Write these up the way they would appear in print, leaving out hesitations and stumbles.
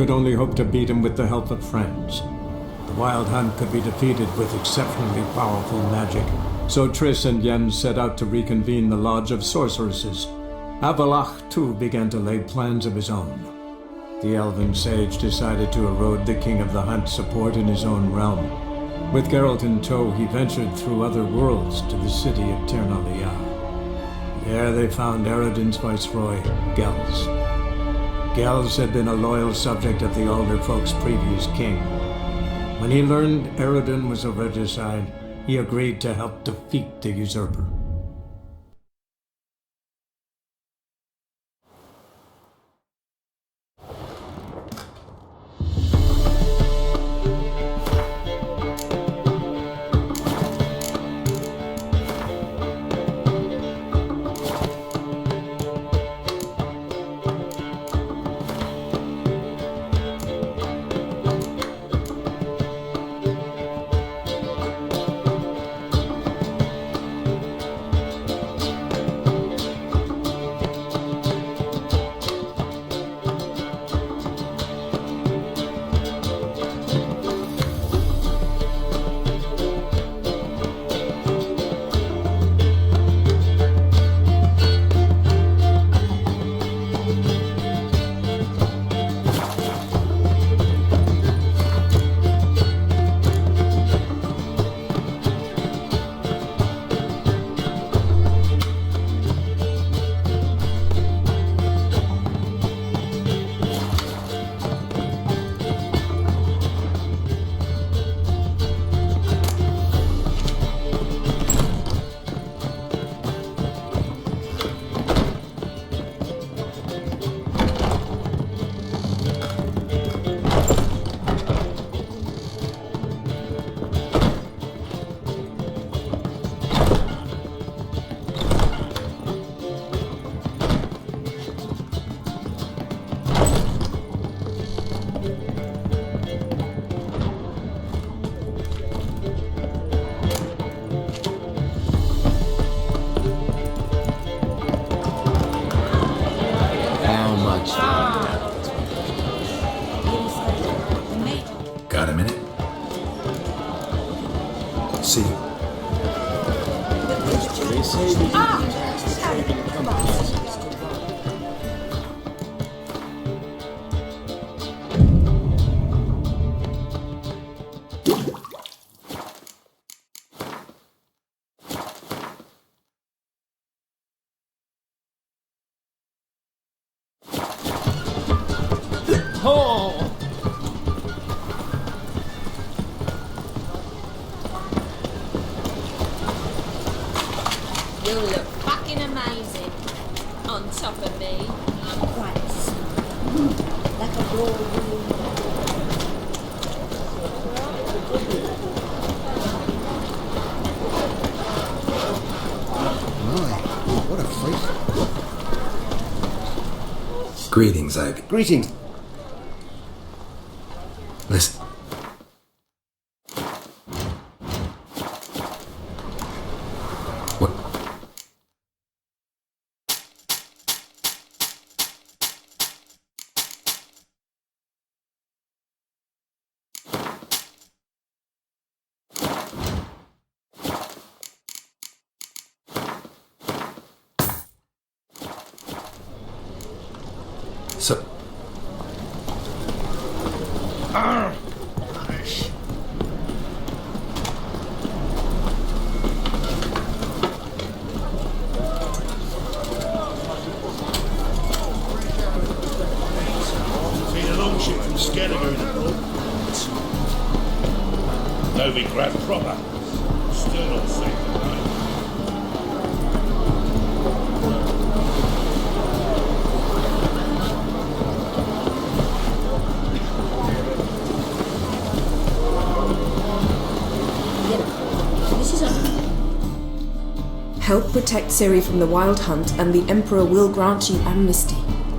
could only hope to beat him with the help of friends. The Wild Hunt could be defeated with exceptionally powerful magic, so Triss and Yen set out to reconvene the Lodge of Sorceresses. Avallac'h, too, began to lay plans of his own. The elven sage decided to erode the King of the Hunt's support in his own realm. With Geralt in tow, he ventured through other worlds to the city of Tir na Liah. There they found Eredin's viceroy, Gels. Gels had been a loyal subject of the Alderfolk's previous king. When he learned Eredin was a regicide, he agreed to help defeat the usurper. Got a minute? See you. You look fucking amazing on top of me. Right. Like a ballroom. My, what a freak. Greetings, Ivy. Greetings. Listen. What? So... Been a long ship from Skelliger in the port. Though we grabbed proper. Still not safe at night. This is a... Help protect Ciri from the Wild Hunt, and the Emperor will grant you amnesty.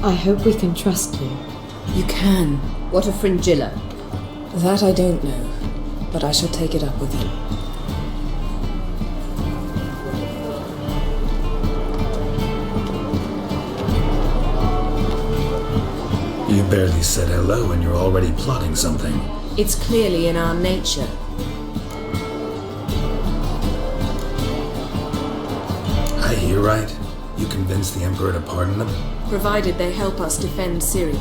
I hope we can trust you. You can. What of Fringilla? That I don't know, but I shall take it up with you. You barely said hello and you're already plotting something. It's clearly in our nature. I hear right? You convinced the Emperor to pardon them? Provided they help us defend Ciri.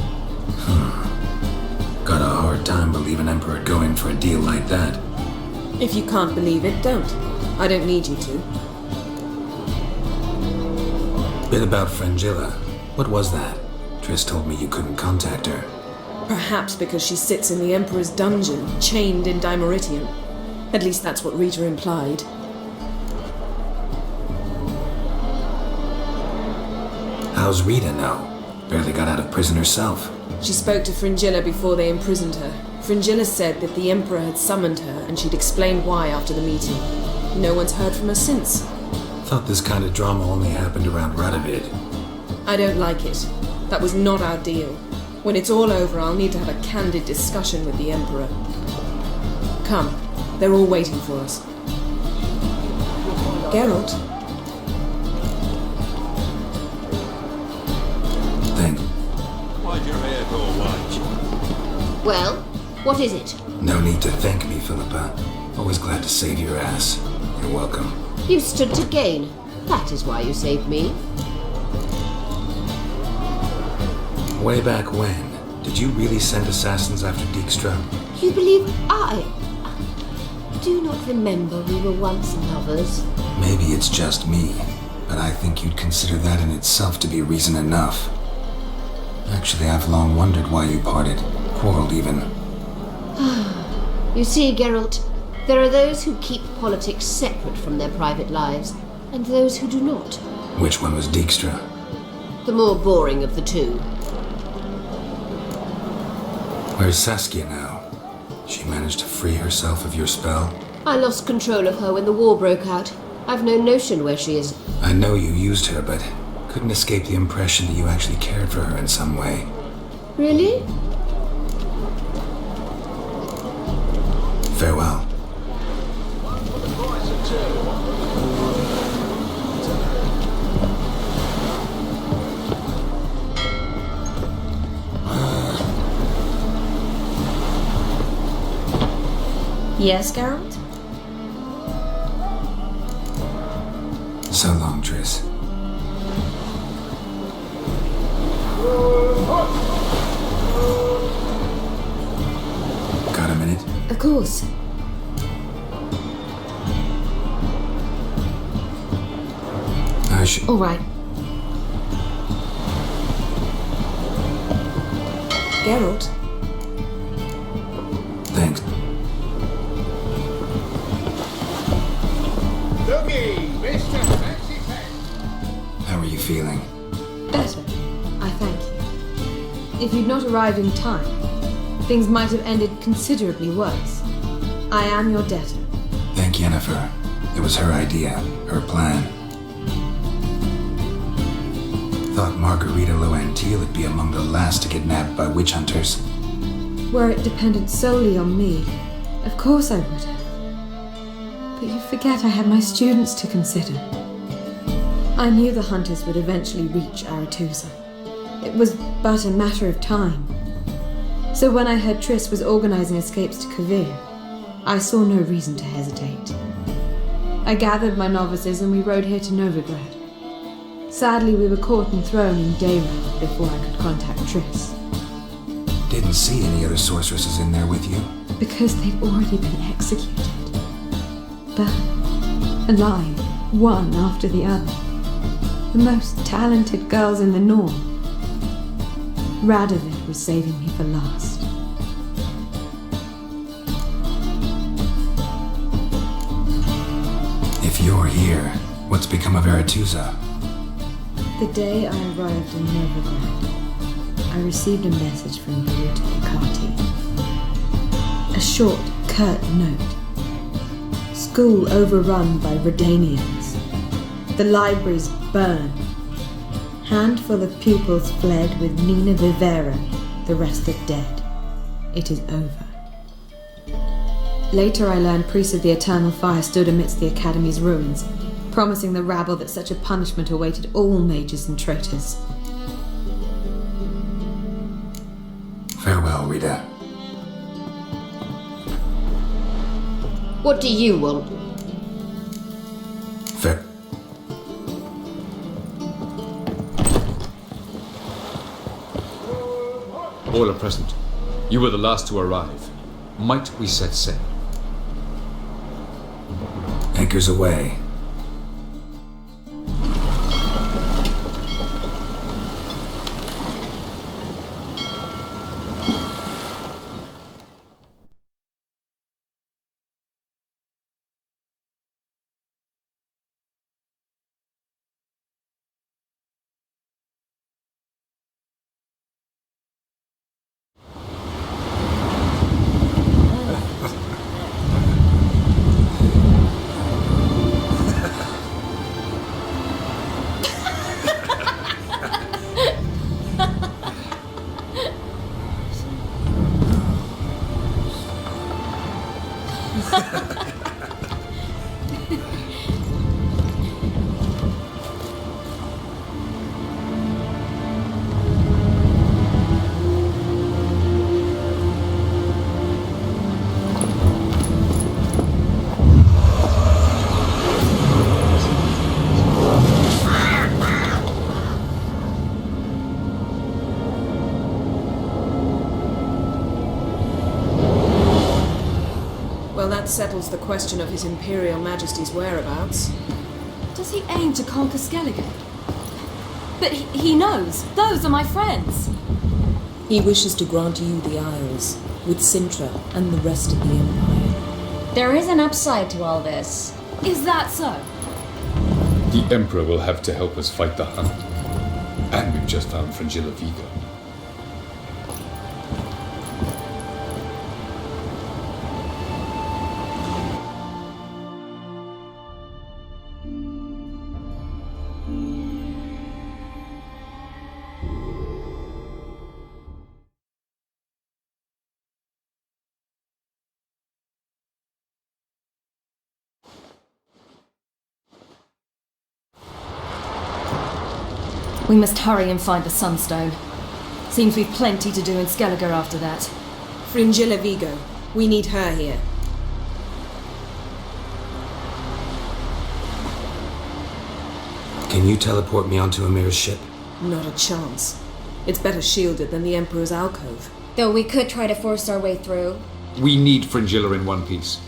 Got a hard time believing Emperor would go in for a deal like that. If you can't believe it, don't. I don't need you to. Bit about Frangilla. What was that? Triss told me you couldn't contact her. Perhaps because she sits in the Emperor's dungeon, chained in Dimeritium. At least that's what Rita implied. How's Rita now? Barely got out of prison herself. She spoke to Fringilla before they imprisoned her. Fringilla said that the Emperor had summoned her and she'd explained why after the meeting. No one's heard from her since. Thought this kind of drama only happened around Radovid. I don't like it. That was not our deal. When it's all over, I'll need to have a candid discussion with the Emperor. Come, they're all waiting for us. Geralt, Thank. Why'd your hair go white? Well, what is it? No need to thank me, Philippa. Always glad to save your ass. You're welcome. You stood to gain. That is why you saved me. Way back when, did you really send assassins after Dijkstra? You believe I do not remember we were once lovers. Maybe it's just me, but I think you'd consider that in itself to be reason enough. Actually, I've long wondered why you parted. Quarreled even. You see, Geralt, there are those who keep politics separate from their private lives, and those who do not. Which one was Dijkstra? The more boring of the two. Where's Saskia now? She managed to free herself of your spell? I lost control of her when the war broke out. I've no notion where she is. I know you used her, but couldn't escape the impression that you actually cared for her in some way. Really? Farewell. Yes, Geralt? So long, Triss. Got a minute? Of course. I should... All right. Geralt? Thanks. Looky, Mr. Fancy Pants. How are you feeling? Better. I thank you. If you'd not arrived in time, things might have ended considerably worse. I am your debtor. Thank Yennefer. It was her idea, her plan. Thought Margarita Loantil would be among the last to get nabbed by witch hunters. Were it dependent solely on me, of course I would have. But you forget I had my students to consider. I knew the hunters would eventually reach Aretusa. It was but a matter of time. So when I heard Triss was organizing escapes to Kovir, I saw no reason to hesitate. I gathered my novices and we rode here to Novigrad. Sadly, we were caught and thrown in Dayrand before I could contact Triss. Didn't see any other sorceresses in there with you. Because they'd already been executed. Burned, alive, one after the other. The most talented girls in the North. Radovid was saving me for last. If you're here, what's become of Aretusa? The day I arrived in Novigrad, I received a message from Baruta Hecate. A short, curt note. School overrun by Redanians. The libraries burned. Handful of pupils fled with Nina Vivera, the rest are dead. It is over. Later I learned priests of the Eternal Fire stood amidst the Academy's ruins, promising the rabble that such a punishment awaited all mages and traitors. Rita. What do you want? Fair. All are present. You were the last to arrive. Might we set sail? Anchors away. Well, that settles the question of His Imperial Majesty's whereabouts. Does he aim to conquer Skellige? But he knows. Those are my friends. He wishes to grant you the Isles, with Sintra and the rest of the Empire. There is an upside to all this. Is that so? The Emperor will have to help us fight the Hunt. And we've just found Fringilla Vigo. We must hurry and find the Sunstone. Seems we've plenty to do in Skellige after that. Fringilla Vigo. We need her here. Can you teleport me onto Amir's ship? Not a chance. It's better shielded than the Emperor's alcove. Though we could try to force our way through. We need Fringilla in one piece.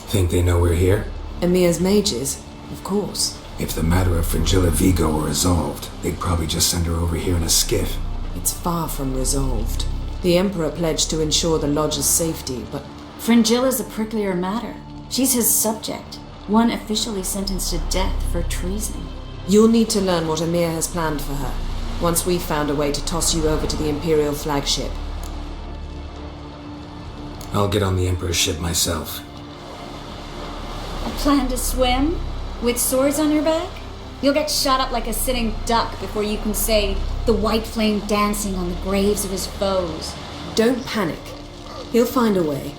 Think they know we're here? Emir's mages? Of course. If the matter of Fringilla Vigo were resolved, they'd probably just send her over here in a skiff. It's far from resolved. The Emperor pledged to ensure the Lodge's safety, but... Fringilla's a pricklier matter. She's his subject, one officially sentenced to death for treason. You'll need to learn what Emir has planned for her, once we've found a way to toss you over to the Imperial flagship. I'll get on the Emperor's ship myself. A plan to swim? With swords on your back? You'll get shot up like a sitting duck before you can say the white flame dancing on the graves of his foes. Don't panic. He'll find a way.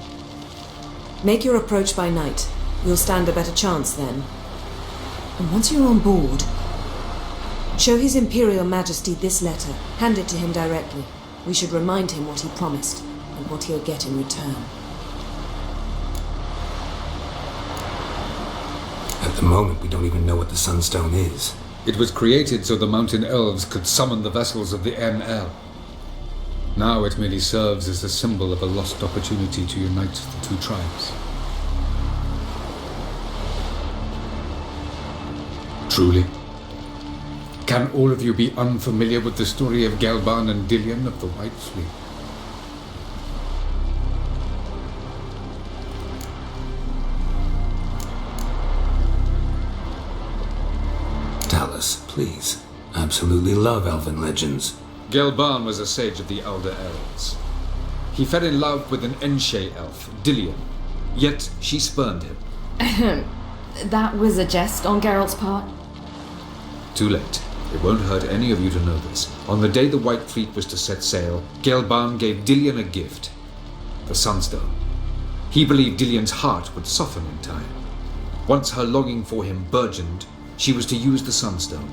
Make your approach by night. You'll stand a better chance then. And once you're on board, show His Imperial Majesty this letter. Hand it to him directly. We should remind him what he promised, and what he'll get in return. At the moment, we don't even know what the Sunstone is. It was created so the Mountain Elves could summon the vessels of the ML. Now it merely serves as a symbol of a lost opportunity to unite the two tribes. Truly? Can all of you be unfamiliar with the story of Gelban and Dillion of the White Fleet? Tell us, please. Absolutely love elven legends. Gelban was a sage of the Elder Elves. He fell in love with an Enshe elf, Dillion, yet she spurned him. That was a jest on Geralt's part. Too late. It won't hurt any of you to know this. On the day the White Fleet was to set sail, Gelban gave Dillion a gift. The Sunstone. He believed Dillion's heart would soften in time. Once her longing for him burgeoned, she was to use the Sunstone,